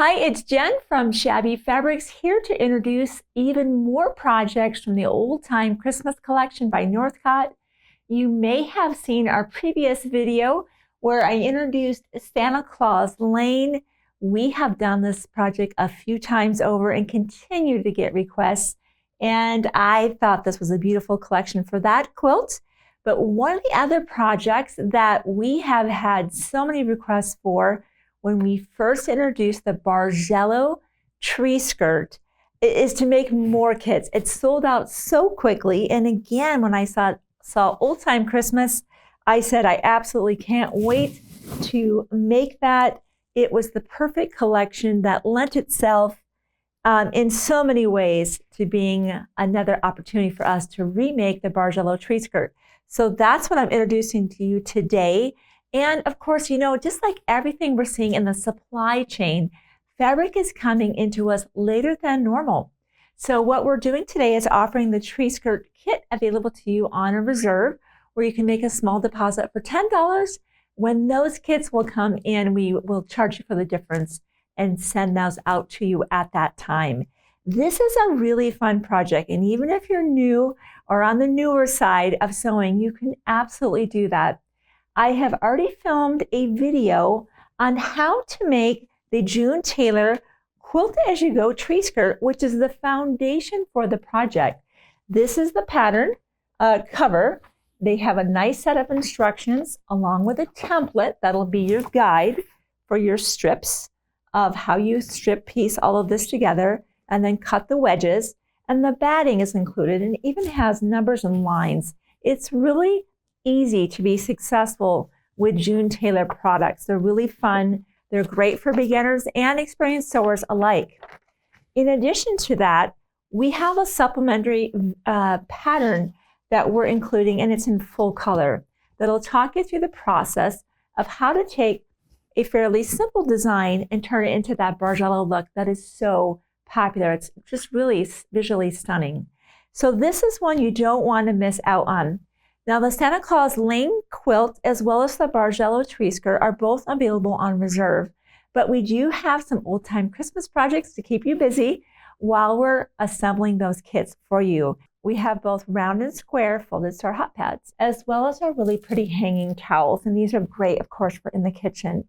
Hi, it's Jen from Shabby Fabrics here to introduce even more projects from the Old Time Christmas collection by Northcott. You may have seen our previous video where I introduced Santa Claus Lane. We have done this project a few times over and continue to get requests. And I thought this was a beautiful collection for that quilt. But one of the other projects that we have had so many requests for when we first introduced the Bargello tree skirt is to make more kits. It sold out so quickly. And again, when I saw Old Time Christmas, I said, I absolutely can't wait to make that. It was the perfect collection that lent itself in so many ways to being another opportunity for us to remake the Bargello tree skirt. So that's what I'm introducing to you today. And of course, you know, just like everything we're seeing in the supply chain, fabric is coming into us later than normal. So what we're doing today is offering the tree skirt kit available to you on a reserve, where you can make a small deposit for $10. When those kits will come in, we will charge you for the difference and send those out to you at that time. This is a really fun project. And even if you're new or on the newer side of sewing, you can absolutely do that. I have already filmed a video on how to make the June Tailor Quilt As You Go tree skirt, which is the foundation for the project. This is the pattern cover. They have a nice set of instructions along with a template that'll be your guide for your strips of how you strip piece all of this together and then cut the wedges. And the batting is included and even has numbers and lines. It's really easy to be successful with June Tailor products. They're really fun. They're great for beginners and experienced sewers alike. In addition to that, we have a supplementary pattern that we're including, and it's in full color, that'll talk you through the process of how to take a fairly simple design and turn it into that Bargello look that is so popular. It's just really visually stunning. So this is one you don't want to miss out on. Now, the Santa Claus Lane quilt as well as the Bargello tree skirt are both available on reserve, but we do have some old time Christmas projects to keep you busy while we're assembling those kits for you. We have both round and square folded star hot pads, as well as our really pretty hanging towels, and these are great, of course, for in the kitchen.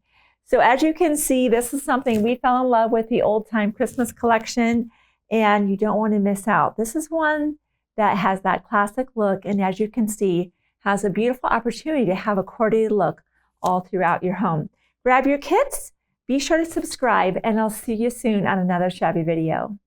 So as you can see, this is something we fell in love with, the old time Christmas collection, and you don't want to miss out. This is one that has that classic look, and as you can see, has a beautiful opportunity to have a coordinated look all throughout your home. Grab your kits, be sure to subscribe, and I'll see you soon on another Shabby video.